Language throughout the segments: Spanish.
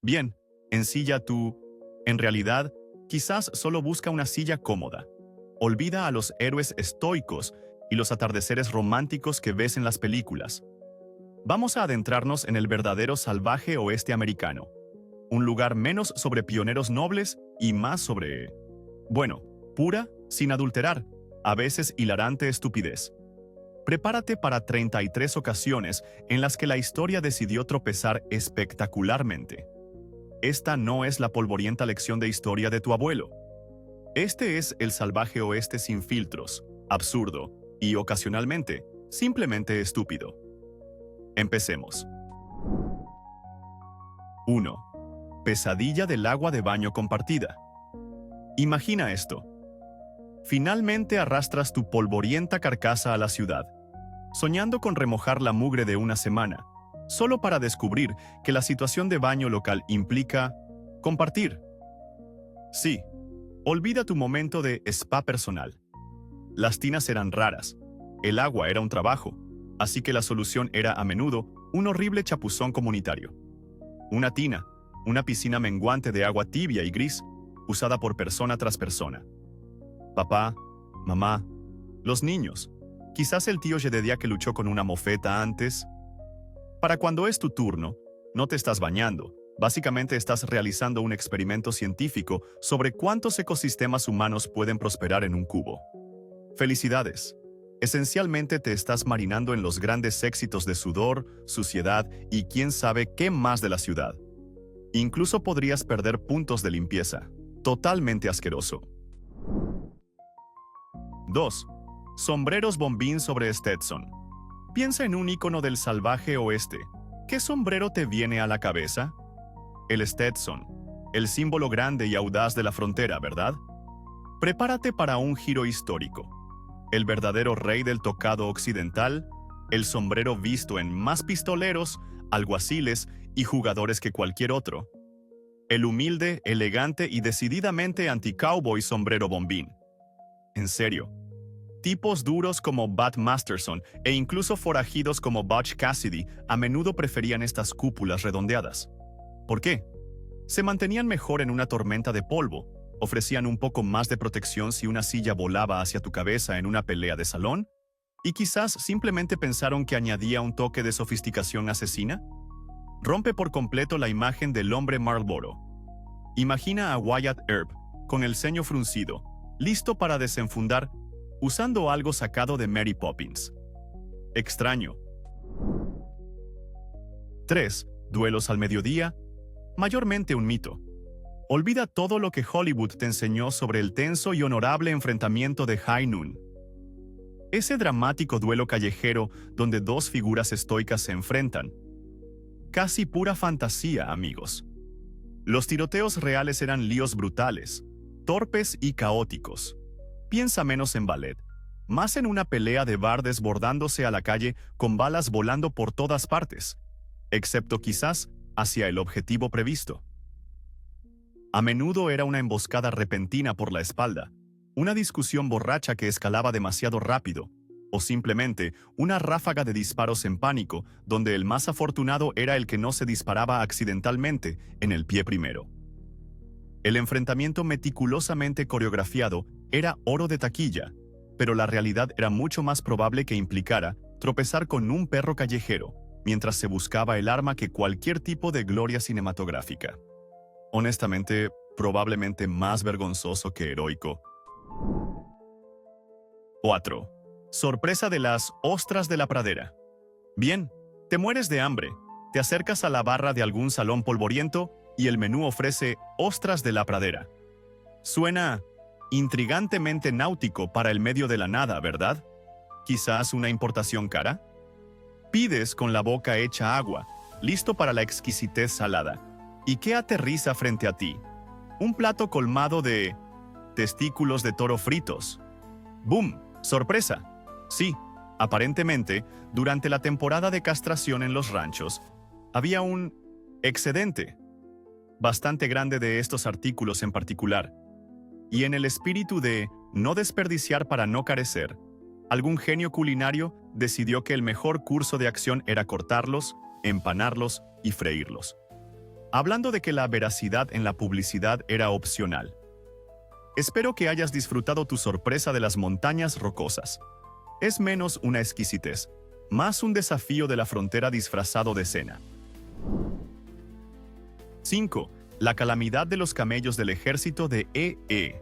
Bien, ensilla tú. En realidad, quizás solo busca una silla cómoda. Olvida a los héroes estoicos y los atardeceres románticos que ves en las películas. Vamos a adentrarnos en el verdadero salvaje oeste americano. Un lugar menos sobre pioneros nobles y más sobre, bueno, pura, sin adulterar, a veces hilarante estupidez. Prepárate para 33 ocasiones en las que la historia decidió tropezar espectacularmente. Esta no es la polvorienta lección de historia de tu abuelo. Este es el salvaje oeste sin filtros, absurdo y, ocasionalmente, simplemente estúpido. Empecemos. 1. Pesadilla del agua de baño compartida. Imagina esto. Finalmente arrastras tu polvorienta carcasa a la ciudad, soñando con remojar la mugre de una semana, solo para descubrir que la situación de baño local implica compartir. Sí, olvida tu momento de spa personal. Las tinas eran raras, el agua era un trabajo, así que la solución era a menudo un horrible chapuzón comunitario. Una tina, una piscina menguante de agua tibia y gris, usada por persona tras persona. Papá, mamá, los niños, quizás el tío Jedediah que luchó con una mofeta antes. Para cuando es tu turno, no te estás bañando, básicamente estás realizando un experimento científico sobre cuántos ecosistemas humanos pueden prosperar en un cubo. Felicidades. Esencialmente te estás marinando en los grandes éxitos de sudor, suciedad y quién sabe qué más de la ciudad. Incluso podrías perder puntos de limpieza. Totalmente asqueroso. 2. Sombreros bombín sobre Stetson. Piensa en un ícono del salvaje oeste. ¿Qué sombrero te viene a la cabeza? El Stetson, el símbolo grande y audaz de la frontera, ¿verdad? Prepárate para un giro histórico. El verdadero rey del tocado occidental, el sombrero visto en más pistoleros, alguaciles y jugadores que cualquier otro. El humilde, elegante y decididamente anti-cowboy sombrero bombín. En serio. Tipos duros como Bat Masterson e incluso forajidos como Butch Cassidy a menudo preferían estas cúpulas redondeadas. ¿Por qué? Se mantenían mejor en una tormenta de polvo, ofrecían un poco más de protección si una silla volaba hacia tu cabeza en una pelea de salón, y quizás simplemente pensaron que añadía un toque de sofisticación asesina. Rompe por completo la imagen del hombre Marlboro. Imagina a Wyatt Earp, con el ceño fruncido, listo para desenfundar, usando algo sacado de Mary Poppins. Extraño. 3. Duelos al mediodía. Mayormente un mito. Olvida todo lo que Hollywood te enseñó sobre el tenso y honorable enfrentamiento de High Noon. Ese dramático duelo callejero donde dos figuras estoicas se enfrentan. Casi pura fantasía, amigos. Los tiroteos reales eran líos brutales, torpes y caóticos. Piensa menos en ballet, más en una pelea de bar desbordándose a la calle con balas volando por todas partes, excepto quizás hacia el objetivo previsto. A menudo era una emboscada repentina por la espalda, una discusión borracha que escalaba demasiado rápido, o simplemente una ráfaga de disparos en pánico donde el más afortunado era el que no se disparaba accidentalmente en el pie primero. El enfrentamiento meticulosamente coreografiado era oro de taquilla, pero la realidad era mucho más probable que implicara tropezar con un perro callejero mientras se buscaba el arma que cualquier tipo de gloria cinematográfica. Honestamente, probablemente más vergonzoso que heroico. 4. Sorpresa de las ostras de la pradera. Bien, te mueres de hambre, te acercas a la barra de algún salón polvoriento y el menú ofrece ostras de la pradera. Suena intrigantemente náutico para el medio de la nada, ¿verdad? ¿Quizás una importación cara? Pides con la boca hecha agua, listo para la exquisitez salada. ¿Y qué aterriza frente a ti? Un plato colmado de testículos de toro fritos. ¡Bum! ¡Sorpresa! Sí, aparentemente, durante la temporada de castración en los ranchos, había un excedente bastante grande de estos artículos en particular. Y en el espíritu de no desperdiciar para no carecer, algún genio culinario decidió que el mejor curso de acción era cortarlos, empanarlos y freírlos. hablando de que la veracidad en la publicidad era opcional. Espero que hayas disfrutado tu sorpresa de las montañas rocosas. Es menos una exquisitez, más un desafío de la frontera disfrazado de escena. 5. La calamidad de los camellos del ejército de E.E.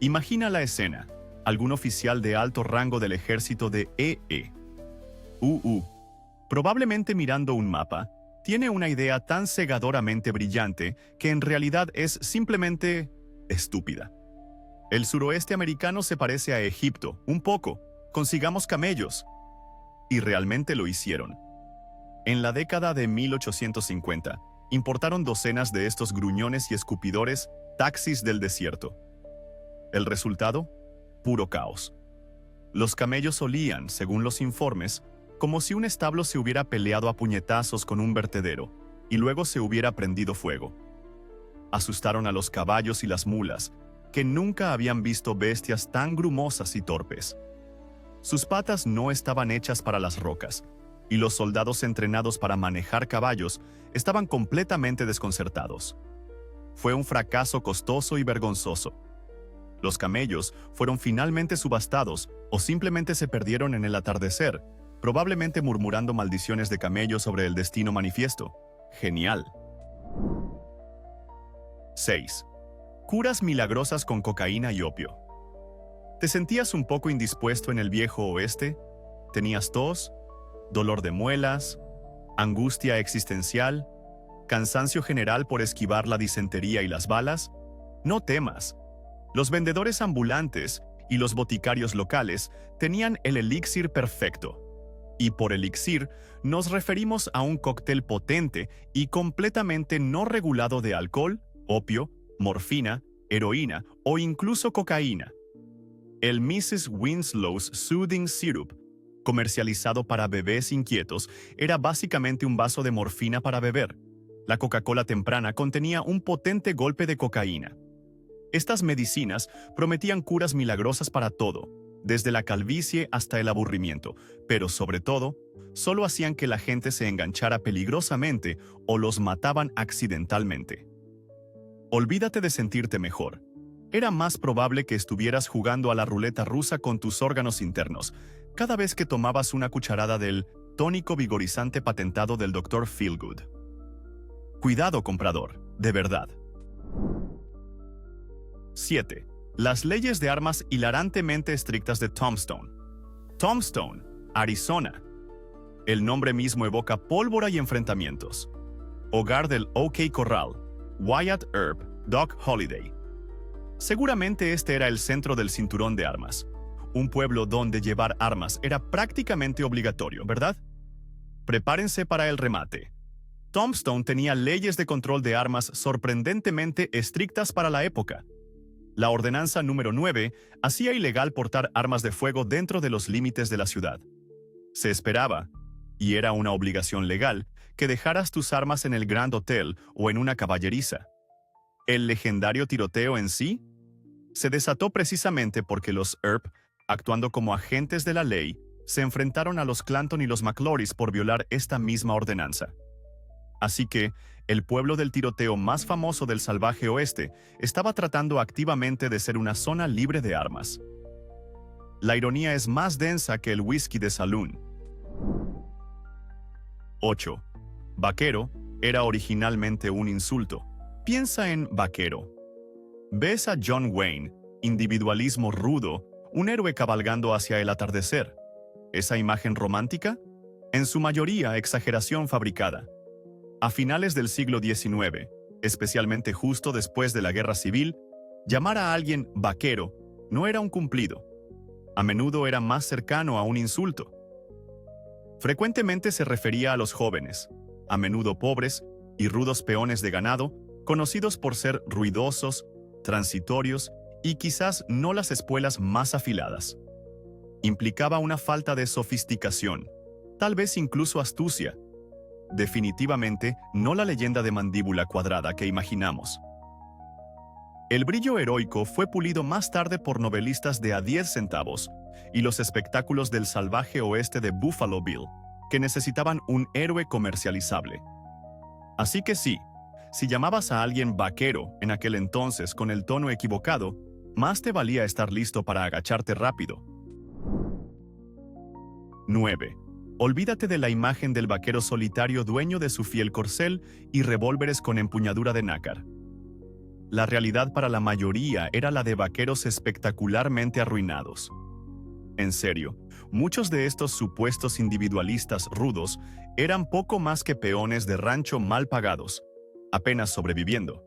Imagina la escena. Algún oficial de alto rango del ejército de E.E. Probablemente mirando un mapa, tiene una idea tan cegadoramente brillante que en realidad es simplemente estúpida. El suroeste americano se parece a Egipto, un poco. Consigamos camellos. Y realmente lo hicieron. En la década de 1850, importaron docenas de estos gruñones y escupidores taxis del desierto. ¿El resultado? Puro caos. Los camellos olían, según los informes, como si un establo se hubiera peleado a puñetazos con un vertedero y luego se hubiera prendido fuego. Asustaron a los caballos y las mulas, que nunca habían visto bestias tan grumosas y torpes. Sus patas no estaban hechas para las rocas, y los soldados entrenados para manejar caballos estaban completamente desconcertados. Fue un fracaso costoso y vergonzoso. Los camellos fueron finalmente subastados o simplemente se perdieron en el atardecer, probablemente murmurando maldiciones de camellos sobre el destino manifiesto. Genial. 6. Curas milagrosas con cocaína y opio. ¿Te sentías un poco indispuesto en el viejo oeste? ¿Tenías tos, dolor de muelas, angustia existencial, cansancio general por esquivar la disentería y las balas? No temas. Los vendedores ambulantes y los boticarios locales tenían el elixir perfecto. Y por elixir nos referimos a un cóctel potente y completamente no regulado de alcohol, opio, morfina, heroína o incluso cocaína. El Mrs. Winslow's Soothing Syrup, comercializado para bebés inquietos, era básicamente un vaso de morfina para beber. La Coca-Cola temprana contenía un potente golpe de cocaína. Estas medicinas prometían curas milagrosas para todo, desde la calvicie hasta el aburrimiento, pero sobre todo, solo hacían que la gente se enganchara peligrosamente o los mataban accidentalmente. Olvídate de sentirte mejor. Era más probable que estuvieras jugando a la ruleta rusa con tus órganos internos, cada vez que tomabas una cucharada del tónico vigorizante patentado del Dr. Feelgood. Cuidado, comprador, de verdad. 7. Las leyes de armas hilarantemente estrictas de Tombstone. Tombstone, Arizona. El nombre mismo evoca pólvora y enfrentamientos. Hogar del OK Corral, Wyatt Earp, Doc Holliday. Seguramente este era el centro del cinturón de armas, un pueblo donde llevar armas era prácticamente obligatorio, ¿verdad? Prepárense para el remate. Tombstone tenía leyes de control de armas sorprendentemente estrictas para la época. La ordenanza número 9 hacía ilegal portar armas de fuego dentro de los límites de la ciudad. Se esperaba, y era una obligación legal, que dejaras tus armas en el Grand Hotel o en una caballeriza. El legendario tiroteo en sí se desató precisamente porque los Earp, actuando como agentes de la ley, se enfrentaron a los Clanton y los McClorys por violar esta misma ordenanza. Así que, el pueblo del tiroteo más famoso del salvaje oeste estaba tratando activamente de ser una zona libre de armas. La ironía es más densa que el whisky de saloon. 8. Vaquero era originalmente un insulto. Piensa en vaquero. Ves a John Wayne, individualismo rudo, un héroe cabalgando hacia el atardecer. ¿Esa imagen romántica? En su mayoría exageración fabricada. A finales del siglo XIX, especialmente justo después de la Guerra Civil, llamar a alguien vaquero no era un cumplido. A menudo era más cercano a un insulto. Frecuentemente se refería a los jóvenes, a menudo pobres y rudos peones de ganado, conocidos por ser ruidosos, transitorios y quizás no las espuelas más afiladas. Implicaba una falta de sofisticación, tal vez incluso astucia. Definitivamente no la leyenda de mandíbula cuadrada que imaginamos. El brillo heroico fue pulido más tarde por novelistas de a 10 centavos y los espectáculos del salvaje oeste de Buffalo Bill, que necesitaban un héroe comercializable. Así que sí, si llamabas a alguien vaquero en aquel entonces con el tono equivocado, más te valía estar listo para agacharte rápido. 9. Olvídate de la imagen del vaquero solitario dueño de su fiel corcel y revólveres con empuñadura de nácar. La realidad para la mayoría era la de vaqueros espectacularmente arruinados. En serio, muchos de estos supuestos individualistas rudos eran poco más que peones de rancho mal pagados, apenas sobreviviendo.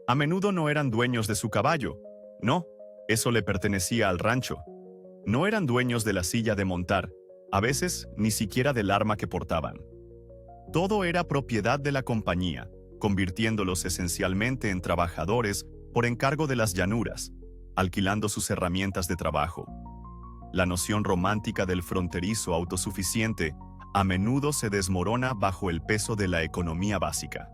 A menudo no eran dueños de su caballo, no, eso le pertenecía al rancho. No eran dueños de la silla de montar, a veces ni siquiera del arma que portaban. Todo era propiedad de la compañía, convirtiéndolos esencialmente en trabajadores por encargo de las llanuras, alquilando sus herramientas de trabajo. La noción romántica del fronterizo autosuficiente a menudo se desmorona bajo el peso de la economía básica.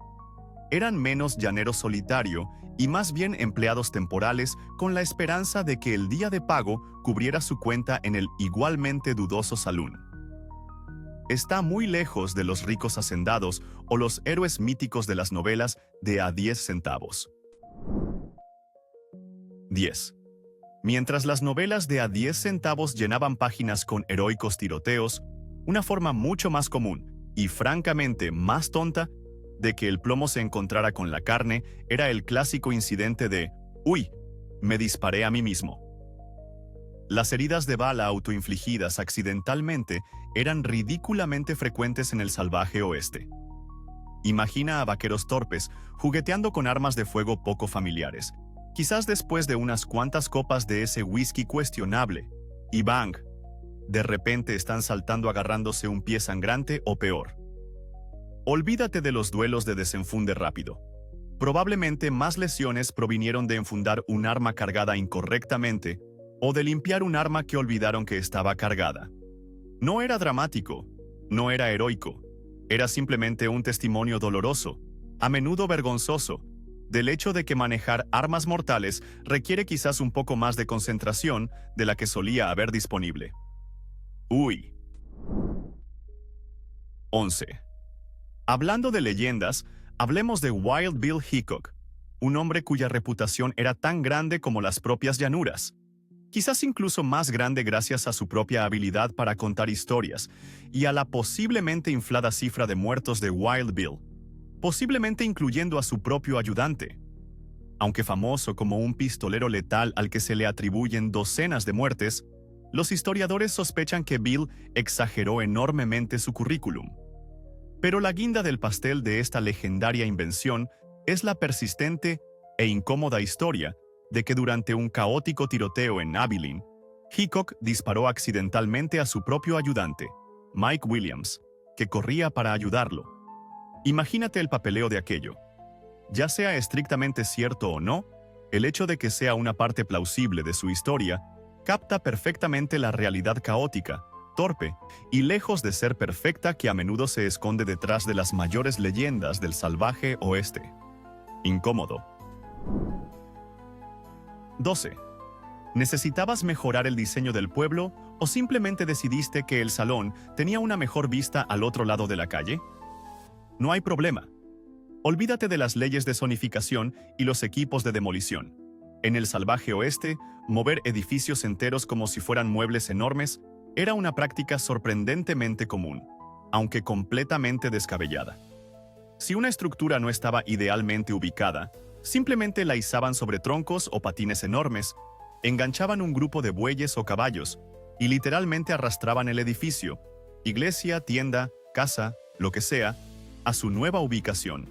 Eran menos llanero solitario y más bien empleados temporales con la esperanza de que el día de pago cubriera su cuenta en el igualmente dudoso saloon. Está muy lejos de los ricos hacendados o los héroes míticos de las novelas de a 10 centavos. 10. Mientras las novelas de a 10 centavos llenaban páginas con heroicos tiroteos, una forma mucho más común y francamente más tonta de que el plomo se encontrara con la carne era el clásico incidente de «Uy, me disparé a mí mismo». Las heridas de bala autoinfligidas accidentalmente eran ridículamente frecuentes en el salvaje oeste. Imagina a vaqueros torpes jugueteando con armas de fuego poco familiares, quizás después de unas cuantas copas de ese whisky cuestionable, y bang, de repente están saltando agarrándose un pie sangrante o peor. Olvídate de los duelos de desenfunde rápido. Probablemente más lesiones provinieron de enfundar un arma cargada incorrectamente o de limpiar un arma que olvidaron que estaba cargada. No era dramático, no era heroico, era simplemente un testimonio doloroso, a menudo vergonzoso, del hecho de que manejar armas mortales requiere quizás un poco más de concentración de la que solía haber disponible. Uy. 11. Hablando de leyendas, hablemos de Wild Bill Hickok, un hombre cuya reputación era tan grande como las propias llanuras. Quizás incluso más grande gracias a su propia habilidad para contar historias y a la posiblemente inflada cifra de muertos de Wild Bill, posiblemente incluyendo a su propio ayudante. Aunque famoso como un pistolero letal al que se le atribuyen docenas de muertes, los historiadores sospechan que Bill exageró enormemente su currículum. Pero la guinda del pastel de esta legendaria invención es la persistente e incómoda historia de que durante un caótico tiroteo en Abilene, Hickok disparó accidentalmente a su propio ayudante, Mike Williams, que corría para ayudarlo. Imagínate el papeleo de aquello. Ya sea estrictamente cierto o no, el hecho de que sea una parte plausible de su historia capta perfectamente la realidad caótica, torpe y lejos de ser perfecta que a menudo se esconde detrás de las mayores leyendas del salvaje oeste. Incómodo. 12. ¿Necesitabas mejorar el diseño del pueblo o simplemente decidiste que el salón tenía una mejor vista al otro lado de la calle? No hay problema. Olvídate de las leyes de zonificación y los equipos de demolición. En el salvaje oeste, mover edificios enteros como si fueran muebles enormes era una práctica sorprendentemente común, aunque completamente descabellada. Si una estructura no estaba idealmente ubicada, simplemente la izaban sobre troncos o patines enormes, enganchaban un grupo de bueyes o caballos y literalmente arrastraban el edificio, iglesia, tienda, casa, lo que sea, a su nueva ubicación.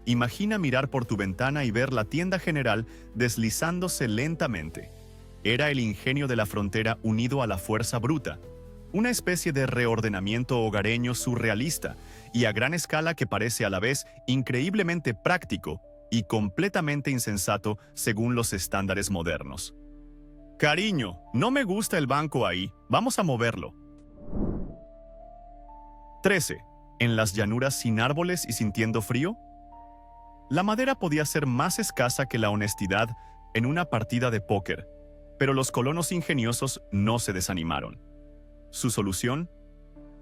Imagina mirar por tu ventana y ver la tienda general deslizándose lentamente. Era el ingenio de la frontera unido a la fuerza bruta, una especie de reordenamiento hogareño surrealista y a gran escala que parece a la vez increíblemente práctico y completamente insensato según los estándares modernos. Cariño, no me gusta el banco ahí, vamos a moverlo. 13. ¿En las llanuras sin árboles y sintiendo frío? La madera podía ser más escasa que la honestidad en una partida de póker, pero los colonos ingeniosos no se desanimaron. Su solución: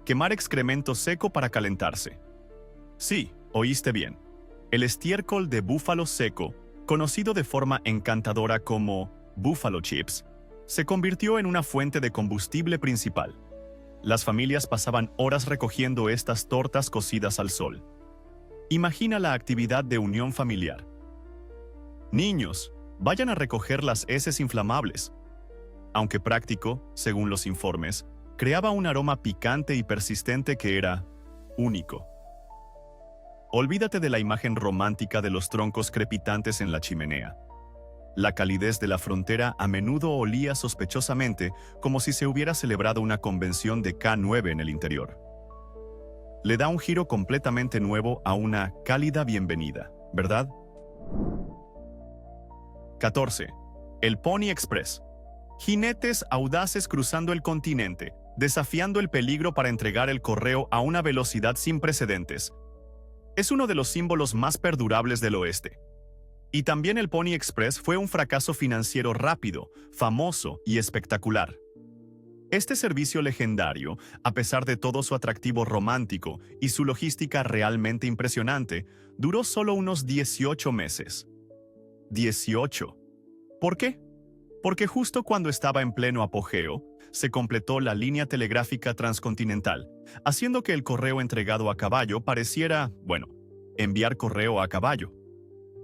quemar excremento seco para calentarse. Sí, Oíste bien. El estiércol de búfalo seco, conocido de forma encantadora como buffalo chips, se convirtió en una fuente de combustible principal. Las familias pasaban horas recogiendo estas tortas cocidas al sol. Imagina la actividad de unión familiar. Niños, vayan a recoger las heces inflamables. Aunque práctico, según los informes, creaba un aroma picante y persistente que era único. Olvídate de la imagen romántica de los troncos crepitantes en la chimenea. La calidez de la frontera a menudo olía sospechosamente como si se hubiera celebrado una convención de K9 en el interior. Le da un giro completamente nuevo a una cálida bienvenida, ¿verdad? 14. El Pony Express. Jinetes audaces cruzando el continente, desafiando el peligro para entregar el correo a una velocidad sin precedentes. Es uno de los símbolos más perdurables del oeste. Y también el Pony Express fue un fracaso financiero rápido, famoso y espectacular. Este servicio legendario, a pesar de todo su atractivo romántico y su logística realmente impresionante, duró solo unos 18 meses. 18. ¿Por qué? Porque justo cuando estaba en pleno apogeo, se completó la línea telegráfica transcontinental, haciendo que el correo entregado a caballo pareciera, enviar correo a caballo.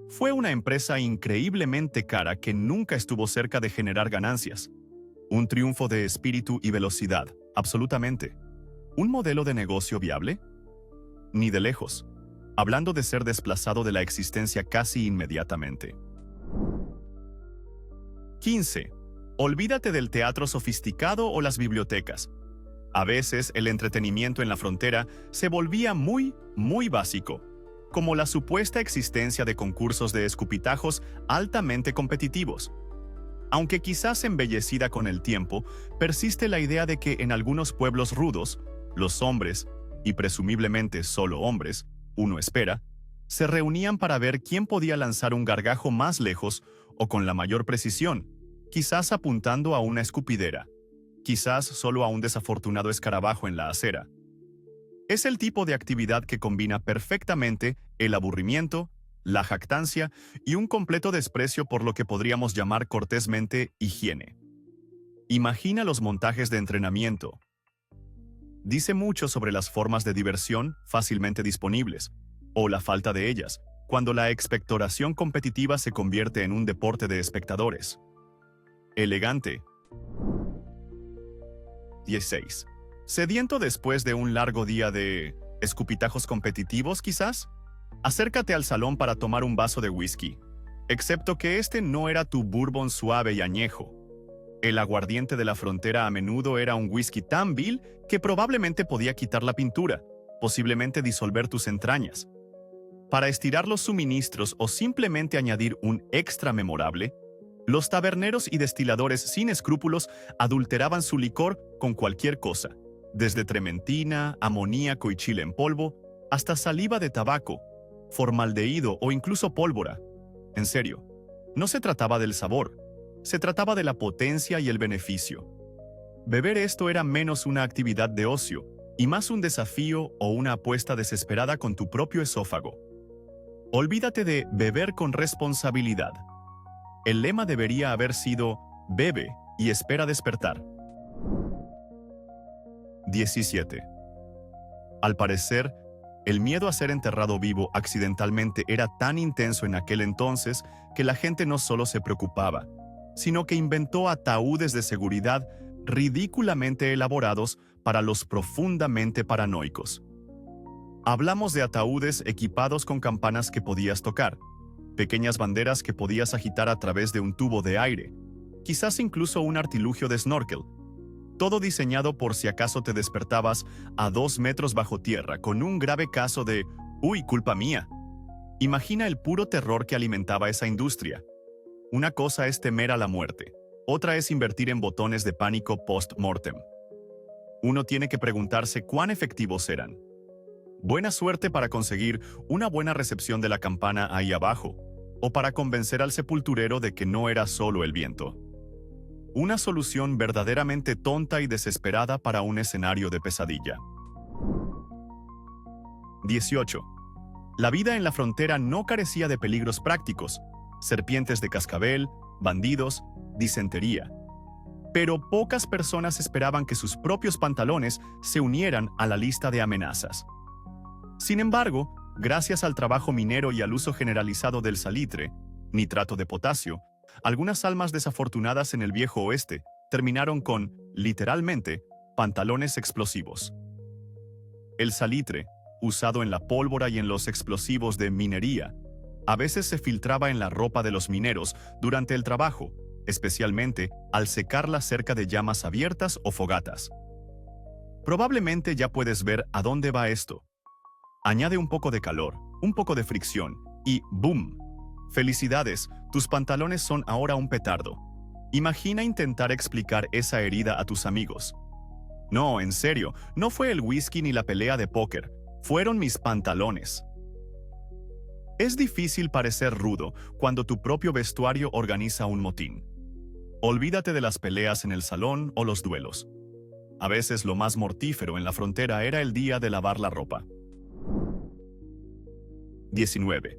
Fue una empresa increíblemente cara que nunca estuvo cerca de generar ganancias. Un triunfo de espíritu y velocidad, absolutamente. ¿Un modelo de negocio viable? Ni de lejos, hablando de ser desplazado de la existencia casi inmediatamente. 15. Olvídate del teatro sofisticado o las bibliotecas. A veces el entretenimiento en la frontera se volvía muy básico, como la supuesta existencia de concursos de escupitajos altamente competitivos. Aunque quizás embellecida con el tiempo, persiste la idea de que en algunos pueblos rudos, los hombres, y presumiblemente solo hombres, uno espera, se reunían para ver quién podía lanzar un gargajo más lejos o con la mayor precisión, quizás apuntando a una escupidera, quizás solo a un desafortunado escarabajo en la acera. Es el tipo de actividad que combina perfectamente el aburrimiento, la jactancia y un completo desprecio por lo que podríamos llamar cortésmente higiene. Imagina los montajes de entrenamiento. Dice mucho sobre las formas de diversión fácilmente disponibles, o la falta de ellas, cuando la expectoración competitiva se convierte en un deporte de espectadores. Elegante. 16. ¿Sediento después de un largo día de escupitajos competitivos, quizás? Acércate al salón para tomar un vaso de whisky, excepto que este no era tu bourbon suave y añejo. El aguardiente de la frontera a menudo era un whisky tan vil que probablemente podía quitar la pintura, posiblemente disolver tus entrañas. Para estirar los suministros o simplemente añadir un extra memorable, los taberneros y destiladores sin escrúpulos adulteraban su licor con cualquier cosa, desde trementina, amoníaco y chile en polvo, hasta saliva de tabaco, formaldehído o incluso pólvora. En serio, no se trataba del sabor, se trataba de la potencia y el beneficio. Beber esto era menos una actividad de ocio y más un desafío o una apuesta desesperada con tu propio esófago. Olvídate de beber con responsabilidad. El lema debería haber sido bebe y espera despertar. 17. Al parecer, el miedo a ser enterrado vivo accidentalmente era tan intenso en aquel entonces que la gente no solo se preocupaba, sino que inventó ataúdes de seguridad ridículamente elaborados para los profundamente paranoicos. Hablamos de ataúdes equipados con campanas que podías tocar, pequeñas banderas que podías agitar a través de un tubo de aire, quizás incluso un artilugio de snorkel. Todo diseñado por si acaso te despertabas a 2 metros bajo tierra con un grave caso de «Uy, culpa mía». Imagina el puro terror que alimentaba esa industria. Una cosa es temer a la muerte, otra es invertir en botones de pánico post-mortem. Uno tiene que preguntarse cuán efectivos eran. Buena suerte para conseguir una buena recepción de la campana ahí abajo, o para convencer al sepulturero de que no era solo el viento. Una solución verdaderamente tonta y desesperada para un escenario de pesadilla. 18. La vida en la frontera no carecía de peligros prácticos, serpientes de cascabel, bandidos, disentería. Pero pocas personas esperaban que sus propios pantalones se unieran a la lista de amenazas. Sin embargo, gracias al trabajo minero y al uso generalizado del salitre, nitrato de potasio, algunas almas desafortunadas en el viejo oeste terminaron con, literalmente, pantalones explosivos. El salitre, usado en la pólvora y en los explosivos de minería, a veces se filtraba en la ropa de los mineros durante el trabajo, especialmente al secarla cerca de llamas abiertas o fogatas. Probablemente ya puedes ver a dónde va esto. Añade un poco de calor, un poco de fricción, y ¡boom! Felicidades, tus pantalones son ahora un petardo. Imagina intentar explicar esa herida a tus amigos. No, en serio, no fue el whisky ni la pelea de póker, fueron mis pantalones. Es difícil parecer rudo cuando tu propio vestuario organiza un motín. Olvídate de las peleas en el salón o los duelos. A veces lo más mortífero en la frontera era el día de lavar la ropa. 19.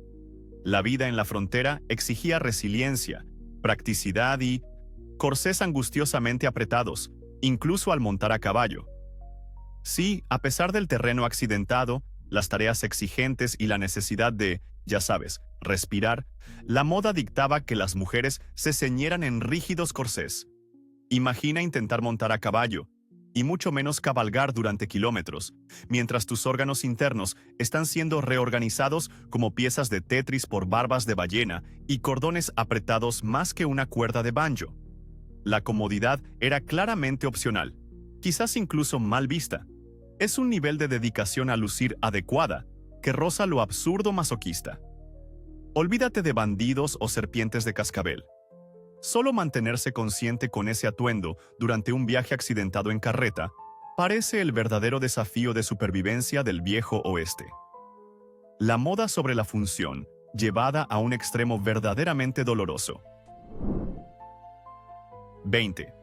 La vida en la frontera exigía resiliencia, practicidad y corsés angustiosamente apretados, incluso al montar a caballo. Sí, a pesar del terreno accidentado, las tareas exigentes y la necesidad de, ya sabes, respirar, la moda dictaba que las mujeres se ceñieran en rígidos corsés. Imagina intentar montar a caballo, y mucho menos cabalgar durante kilómetros, mientras tus órganos internos están siendo reorganizados como piezas de Tetris por barbas de ballena y cordones apretados más que una cuerda de banjo. La comodidad era claramente opcional, quizás incluso mal vista. Es un nivel de dedicación a lucir adecuada que roza lo absurdo masoquista. Olvídate de bandidos o serpientes de cascabel. Solo mantenerse consciente con ese atuendo durante un viaje accidentado en carreta parece el verdadero desafío de supervivencia del viejo oeste. La moda sobre la función, llevada a un extremo verdaderamente doloroso. 20.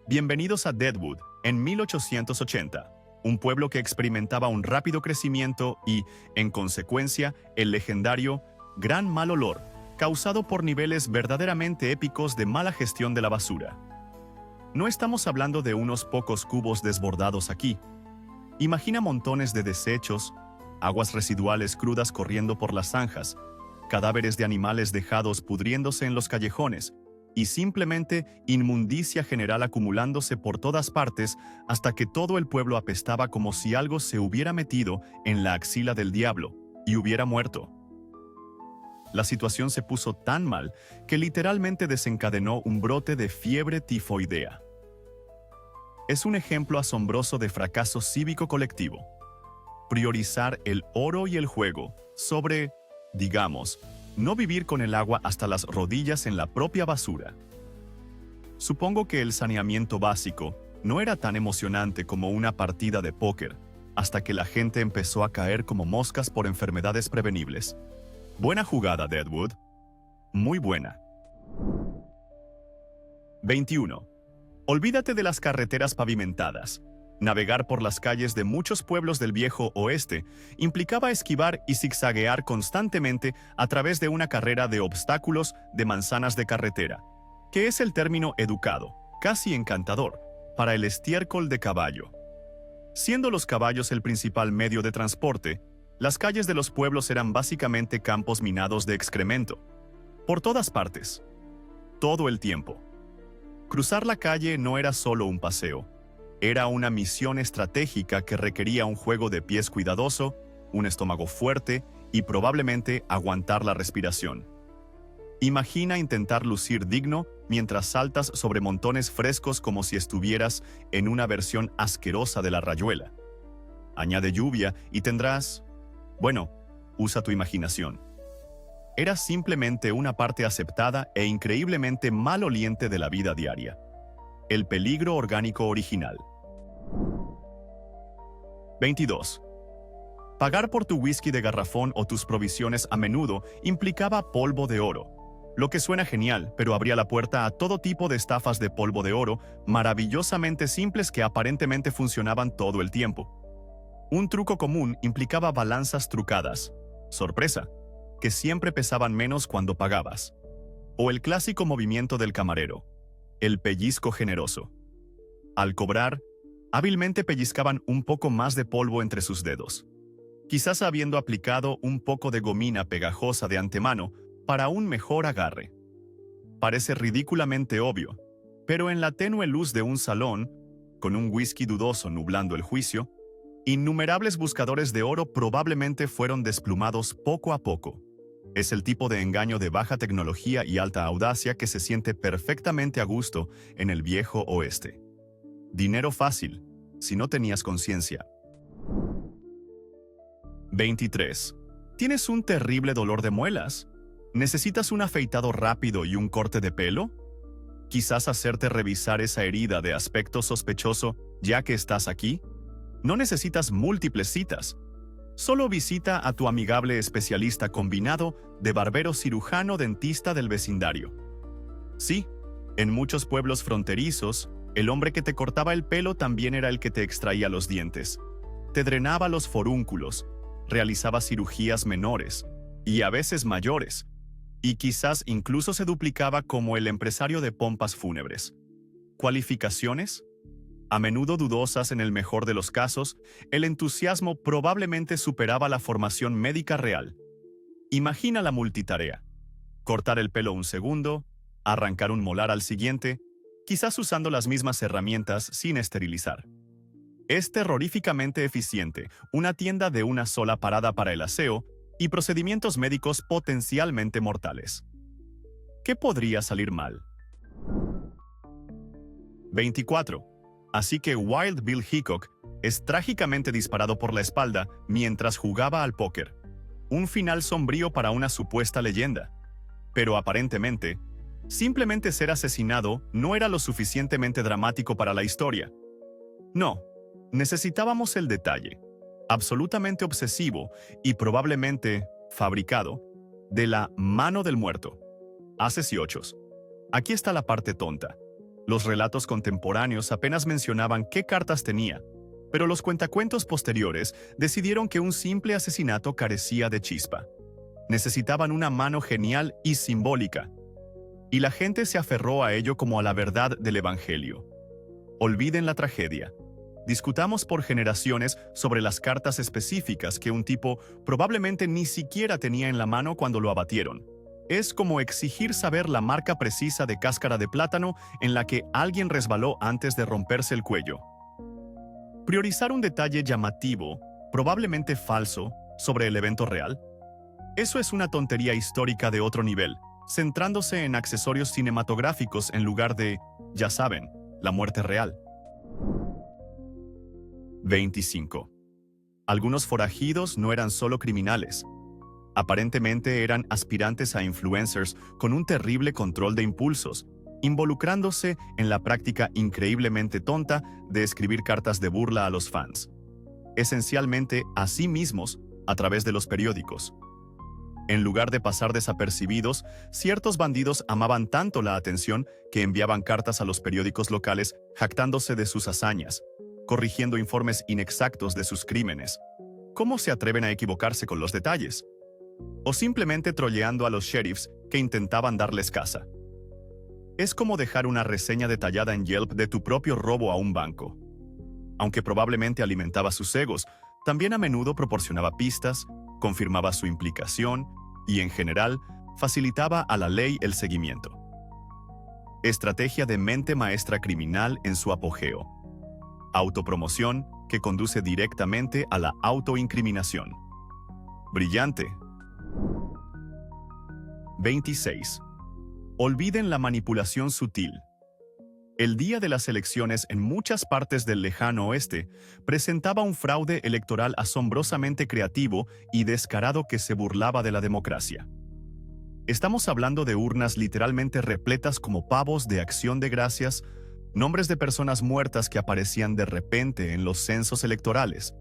Bienvenidos a Deadwood, en 1880, un pueblo que experimentaba un rápido crecimiento y, en consecuencia, el legendario Gran Mal Olor, causado por niveles verdaderamente épicos de mala gestión de la basura. No estamos hablando de unos pocos cubos desbordados aquí. Imagina montones de desechos, aguas residuales crudas corriendo por las zanjas, cadáveres de animales dejados pudriéndose en los callejones, y simplemente inmundicia general acumulándose por todas partes hasta que todo el pueblo apestaba como si algo se hubiera metido en la axila del diablo y hubiera muerto. La situación se puso tan mal que literalmente desencadenó un brote de fiebre tifoidea. Es un ejemplo asombroso de fracaso cívico colectivo. Priorizar el oro y el juego sobre, digamos, no vivir con el agua hasta las rodillas en la propia basura. Supongo que el saneamiento básico no era tan emocionante como una partida de póker, hasta que la gente empezó a caer como moscas por enfermedades prevenibles. Buena jugada, Deadwood. Muy buena. 21. Olvídate de las carreteras pavimentadas. Navegar por las calles de muchos pueblos del viejo oeste implicaba esquivar y zigzaguear constantemente a través de una carrera de obstáculos de manzanas de carretera, que es el término educado, casi encantador, para el estiércol de caballo. Siendo los caballos el principal medio de transporte, las calles de los pueblos eran básicamente campos minados de excremento. Por todas partes. Todo el tiempo. Cruzar la calle no era solo un paseo. Era una misión estratégica que requería un juego de pies cuidadoso, un estómago fuerte y probablemente aguantar la respiración. Imagina intentar lucir digno mientras saltas sobre montones frescos como si estuvieras en una versión asquerosa de la rayuela. Añade lluvia y tendrás... Bueno, usa tu imaginación. Era simplemente una parte aceptada e increíblemente maloliente de la vida diaria. El peligro orgánico original. 22. Pagar por tu whisky de garrafón o tus provisiones a menudo implicaba polvo de oro. Lo que suena genial, pero abría la puerta a todo tipo de estafas de polvo de oro maravillosamente simples que aparentemente funcionaban todo el tiempo. Un truco común implicaba balanzas trucadas. sorpresa, que siempre pesaban menos cuando pagabas. O el clásico movimiento del camarero, el pellizco generoso. Al cobrar, hábilmente pellizcaban un poco más de polvo entre sus dedos, quizás habiendo aplicado un poco de gomina pegajosa de antemano para un mejor agarre. Parece ridículamente obvio, pero en la tenue luz de un salón, con un whisky dudoso nublando el juicio, innumerables buscadores de oro probablemente fueron desplumados poco a poco. Es el tipo de engaño de baja tecnología y alta audacia que se siente perfectamente a gusto en el viejo oeste. Dinero fácil, si no tenías conciencia. 23. ¿Tienes un terrible dolor de muelas? ¿Necesitas un afeitado rápido y un corte de pelo? Quizás hacerte revisar esa herida de aspecto sospechoso ya que estás aquí. No necesitas múltiples citas. Solo visita a tu amigable especialista combinado de barbero cirujano dentista del vecindario. Sí, en muchos pueblos fronterizos, el hombre que te cortaba el pelo también era el que te extraía los dientes, te drenaba los forúnculos, realizaba cirugías menores y a veces mayores, y quizás incluso se duplicaba como el empresario de pompas fúnebres. ¿Cualificaciones? A menudo dudosas en el mejor de los casos, el entusiasmo probablemente superaba la formación médica real. Imagina la multitarea. Cortar el pelo un segundo, arrancar un molar al siguiente, quizás usando las mismas herramientas sin esterilizar. Es terroríficamente eficiente, una tienda de una sola parada para el aseo y procedimientos médicos potencialmente mortales. ¿Qué podría salir mal? 24. Así que Wild Bill Hickok es trágicamente disparado por la espalda mientras jugaba al póker. Un final sombrío para una supuesta leyenda. Pero aparentemente, simplemente ser asesinado no era lo suficientemente dramático para la historia. No, necesitábamos el detalle, absolutamente obsesivo y probablemente fabricado, de la mano del muerto. Haces y ochos. Aquí está la parte tonta. Los relatos contemporáneos apenas mencionaban qué cartas tenía, pero los cuentacuentos posteriores decidieron que un simple asesinato carecía de chispa. Necesitaban una mano genial y simbólica, y la gente se aferró a ello como a la verdad del Evangelio. Olviden la tragedia. Discutamos por generaciones sobre las cartas específicas que un tipo probablemente ni siquiera tenía en la mano cuando lo abatieron. Es como exigir saber la marca precisa de cáscara de plátano en la que alguien resbaló antes de romperse el cuello. Priorizar un detalle llamativo, probablemente falso, sobre el evento real. Eso es una tontería histórica de otro nivel, centrándose en accesorios cinematográficos en lugar de, ya saben, la muerte real. 25. Algunos forajidos no eran solo criminales. Aparentemente eran aspirantes a influencers con un terrible control de impulsos, involucrándose en la práctica increíblemente tonta de escribir cartas de burla a los fans. Esencialmente a sí mismos a través de los periódicos. En lugar de pasar desapercibidos, ciertos bandidos amaban tanto la atención que enviaban cartas a los periódicos locales jactándose de sus hazañas, corrigiendo informes inexactos de sus crímenes. ¿Cómo se atreven a equivocarse con los detalles? O simplemente trolleando a los sheriffs que intentaban darles caza. Es como dejar una reseña detallada en Yelp de tu propio robo a un banco. Aunque probablemente alimentaba sus egos, también a menudo proporcionaba pistas, confirmaba su implicación y, en general, facilitaba a la ley el seguimiento. Estrategia de mente maestra criminal en su apogeo. Autopromoción que conduce directamente a la autoincriminación. Brillante. 26. Olviden la manipulación sutil. El día de las elecciones en muchas partes del lejano oeste presentaba un fraude electoral asombrosamente creativo y descarado que se burlaba de la democracia. Estamos hablando de urnas literalmente repletas como pavos de acción de gracias, nombres de personas muertas que aparecían de repente en los censos electorales.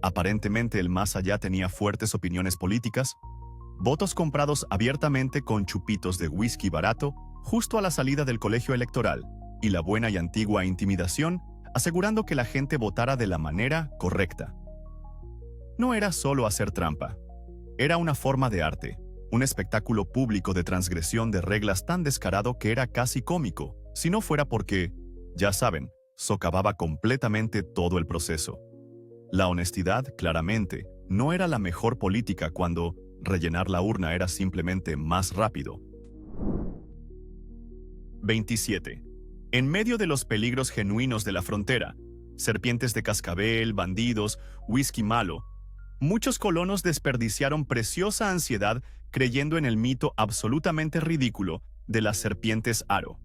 Aparentemente el más allá tenía fuertes opiniones políticas, votos comprados abiertamente con chupitos de whisky barato justo a la salida del colegio electoral, y la buena y antigua intimidación, asegurando que la gente votara de la manera correcta. No era solo hacer trampa. Era una forma de arte, un espectáculo público de transgresión de reglas tan descarado que era casi cómico, si no fuera porque, ya saben, socavaba completamente todo el proceso. La honestidad, claramente, no era la mejor política cuando rellenar la urna era simplemente más rápido. 27. En medio de los peligros genuinos de la frontera, serpientes de cascabel, bandidos, whisky malo, muchos colonos desperdiciaron preciosa ansiedad creyendo en el mito absolutamente ridículo de las serpientes aro.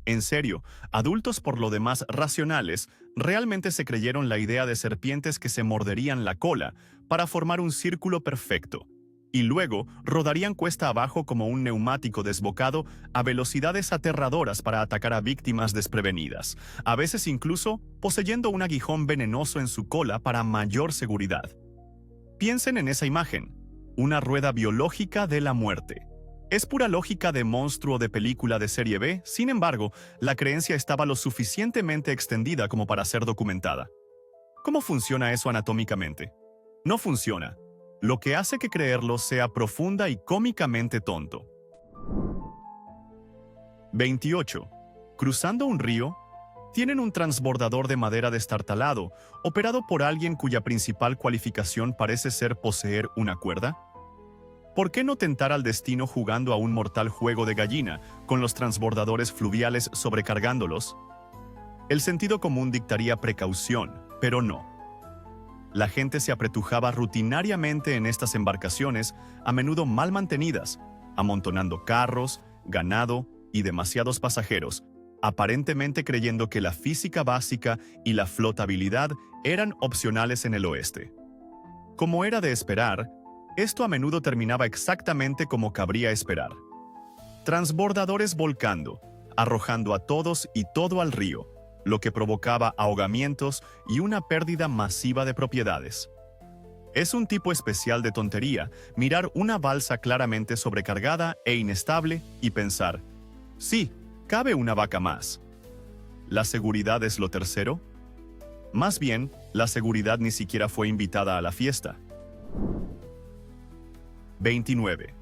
En serio, adultos por lo demás racionales realmente se creyeron la idea de serpientes que se morderían la cola para formar un círculo perfecto, y luego rodarían cuesta abajo como un neumático desbocado a velocidades aterradoras para atacar a víctimas desprevenidas, a veces incluso poseyendo un aguijón venenoso en su cola para mayor seguridad. Piensen en esa imagen, una rueda biológica de la muerte. Es pura lógica de monstruo de película de serie B, sin embargo, la creencia estaba lo suficientemente extendida como para ser documentada. ¿Cómo funciona eso anatómicamente? No funciona, lo que hace que creerlo sea profunda y cómicamente tonto. 28. Cruzando un río, tienen un transbordador de madera destartalado, operado por alguien cuya principal cualificación parece ser poseer una cuerda. ¿Por qué no tentar al destino jugando a un mortal juego de gallina, con los transbordadores fluviales sobrecargándolos? El sentido común dictaría precaución, pero no. La gente se apretujaba rutinariamente en estas embarcaciones, a menudo mal mantenidas, amontonando carros, ganado y demasiados pasajeros, aparentemente creyendo que la física básica y la flotabilidad eran opcionales en el oeste. Como era de esperar, esto a menudo terminaba exactamente como cabría esperar. Transbordadores volcando, arrojando a todos y todo al río, lo que provocaba ahogamientos y una pérdida masiva de propiedades. Es un tipo especial de tontería mirar una balsa claramente sobrecargada e inestable y pensar, sí, cabe una vaca más. ¿La seguridad es lo tercero? Más bien, la seguridad ni siquiera fue invitada a la fiesta. 29.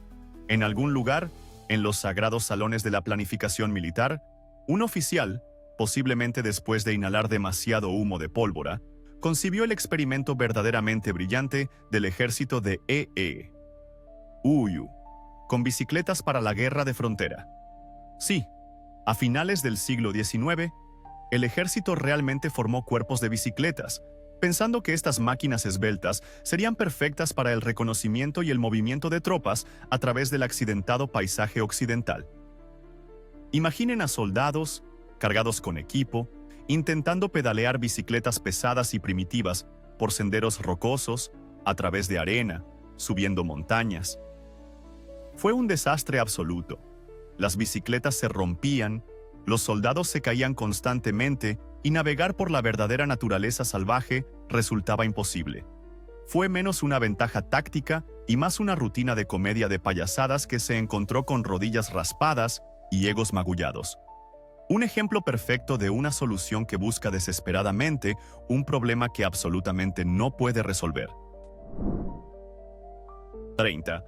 En algún lugar, en los sagrados salones de la planificación militar, un oficial, posiblemente después de inhalar demasiado humo de pólvora, concibió el experimento verdaderamente brillante del ejército de UU, con bicicletas para la guerra de frontera. Sí, a finales del siglo XIX, el ejército realmente formó cuerpos de bicicletas, pensando que estas máquinas esbeltas serían perfectas para el reconocimiento y el movimiento de tropas a través del accidentado paisaje occidental. Imaginen a soldados, cargados con equipo, intentando pedalear bicicletas pesadas y primitivas por senderos rocosos, a través de arena, subiendo montañas. Fue un desastre absoluto. Las bicicletas se rompían, los soldados se caían constantemente y navegar por la verdadera naturaleza salvaje resultaba imposible. Fue menos una ventaja táctica y más una rutina de comedia de payasadas que se encontró con rodillas raspadas y egos magullados. Un ejemplo perfecto de una solución que busca desesperadamente un problema que absolutamente no puede resolver. 30.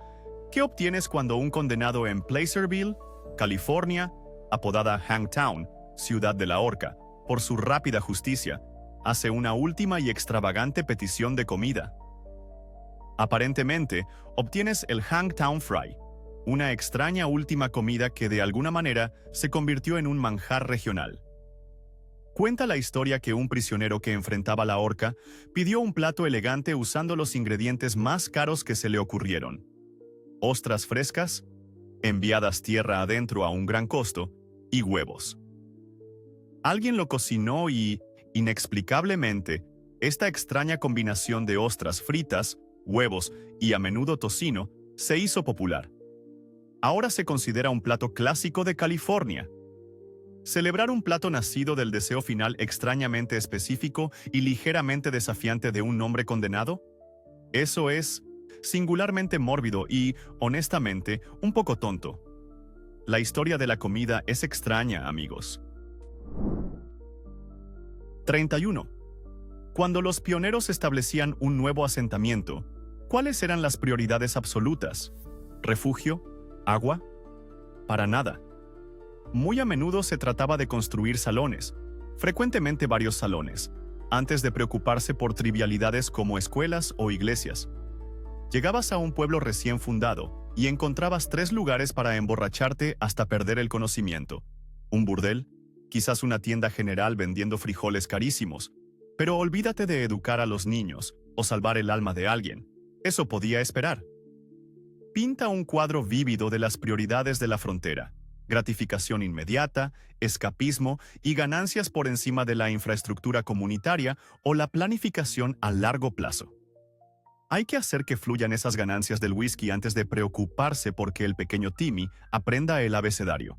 ¿Qué obtienes cuando un condenado en Placerville, California, apodada Hangtown, ciudad de la horca, por su rápida justicia, hace una última y extravagante petición de comida? Aparentemente, obtienes el Hangtown Fry, una extraña última comida que de alguna manera se convirtió en un manjar regional. Cuenta la historia que un prisionero que enfrentaba la horca pidió un plato elegante usando los ingredientes más caros que se le ocurrieron: ostras frescas, enviadas tierra adentro a un gran costo, y huevos. Alguien lo cocinó y, inexplicablemente, esta extraña combinación de ostras fritas, huevos y a menudo tocino se hizo popular. Ahora se considera un plato clásico de California. Celebrar un plato nacido del deseo final extrañamente específico y ligeramente desafiante de un hombre condenado? Eso es singularmente mórbido y, honestamente, un poco tonto. La historia de la comida es extraña, amigos. 31. Cuando los pioneros establecían un nuevo asentamiento, ¿Cuáles eran las prioridades absolutas? ¿Refugio? ¿Agua? Para nada. Muy a menudo se trataba de construir salones, frecuentemente varios salones, antes de preocuparse por trivialidades como escuelas o iglesias. Llegabas a un pueblo recién fundado y encontrabas 3 lugares para emborracharte hasta perder el conocimiento. Un burdel, quizás una tienda general vendiendo frijoles carísimos, pero olvídate de educar a los niños o salvar el alma de alguien. Eso podía esperar. Pinta un cuadro vívido de las prioridades de la frontera: gratificación inmediata, escapismo y ganancias por encima de la infraestructura comunitaria o la planificación a largo plazo. Hay que hacer que fluyan esas ganancias del whisky antes de preocuparse porque el pequeño Timmy aprenda el abecedario.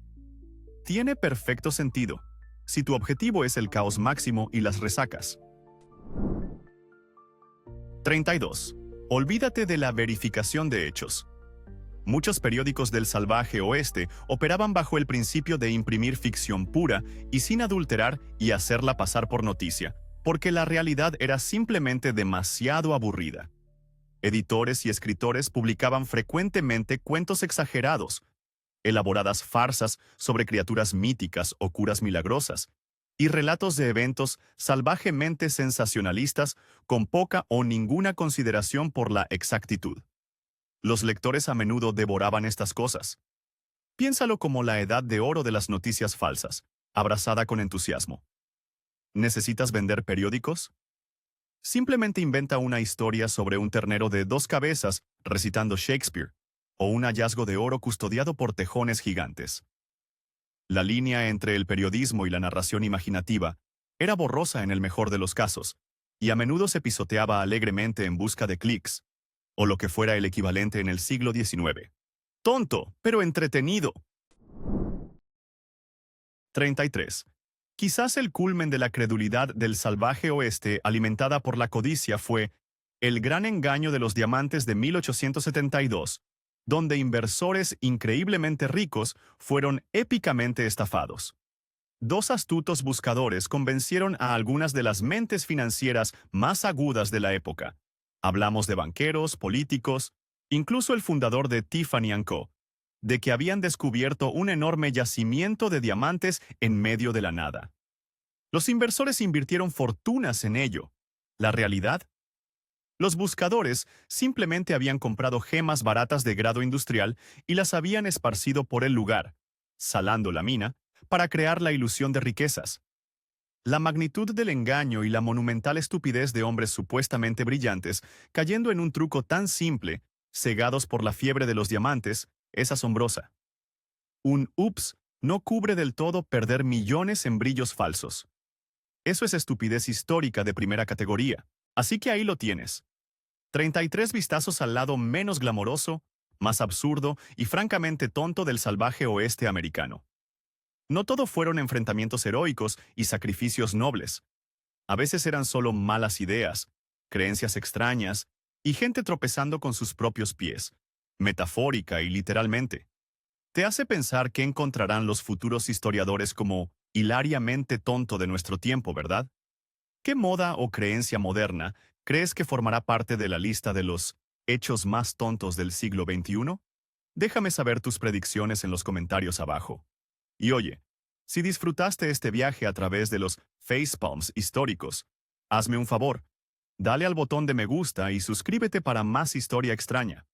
Tiene perfecto sentido, si tu objetivo es el caos máximo y las resacas. 32. Olvídate de la verificación de hechos. Muchos periódicos del salvaje oeste operaban bajo el principio de imprimir ficción pura y sin adulterar y hacerla pasar por noticia, porque la realidad era simplemente demasiado aburrida. Editores y escritores publicaban frecuentemente cuentos exagerados, elaboradas farsas sobre criaturas míticas o curas milagrosas, y relatos de eventos salvajemente sensacionalistas con poca o ninguna consideración por la exactitud. Los lectores a menudo devoraban estas cosas. Piénsalo como la edad de oro de las noticias falsas, abrazada con entusiasmo. ¿Necesitas vender periódicos? Simplemente inventa una historia sobre un ternero de 2 cabezas recitando Shakespeare, o un hallazgo de oro custodiado por tejones gigantes. La línea entre el periodismo y la narración imaginativa era borrosa en el mejor de los casos, y a menudo se pisoteaba alegremente en busca de clics, o lo que fuera el equivalente en el siglo XIX. Tonto, pero entretenido. 33. Quizás el culmen de la credulidad del salvaje oeste alimentada por la codicia fue El gran engaño de los diamantes de 1872, donde inversores increíblemente ricos fueron épicamente estafados. 2 astutos buscadores convencieron a algunas de las mentes financieras más agudas de la época. Hablamos de banqueros, políticos, incluso el fundador de Tiffany & Co., de que habían descubierto un enorme yacimiento de diamantes en medio de la nada. Los inversores invirtieron fortunas en ello. ¿La realidad? Los buscadores simplemente habían comprado gemas baratas de grado industrial y las habían esparcido por el lugar, salando la mina, para crear la ilusión de riquezas. La magnitud del engaño y la monumental estupidez de hombres supuestamente brillantes cayendo en un truco tan simple, cegados por la fiebre de los diamantes, es asombrosa. Un ups no cubre del todo perder millones en brillos falsos. Eso es estupidez histórica de primera categoría, así que ahí lo tienes. 33 vistazos al lado menos glamoroso, más absurdo y francamente tonto del salvaje oeste americano. No todo fueron enfrentamientos heroicos y sacrificios nobles. A veces eran solo malas ideas, creencias extrañas y gente tropezando con sus propios pies, metafórica y literalmente. Te hace pensar qué encontrarán los futuros historiadores como hilariamente tonto de nuestro tiempo, ¿verdad? ¿Qué moda o creencia moderna crees que formará parte de la lista de los hechos más tontos del siglo XXI? Déjame saber tus predicciones en los comentarios abajo. Y oye, si disfrutaste este viaje a través de los facepalms históricos, hazme un favor, dale al botón de me gusta y suscríbete para más historia extraña.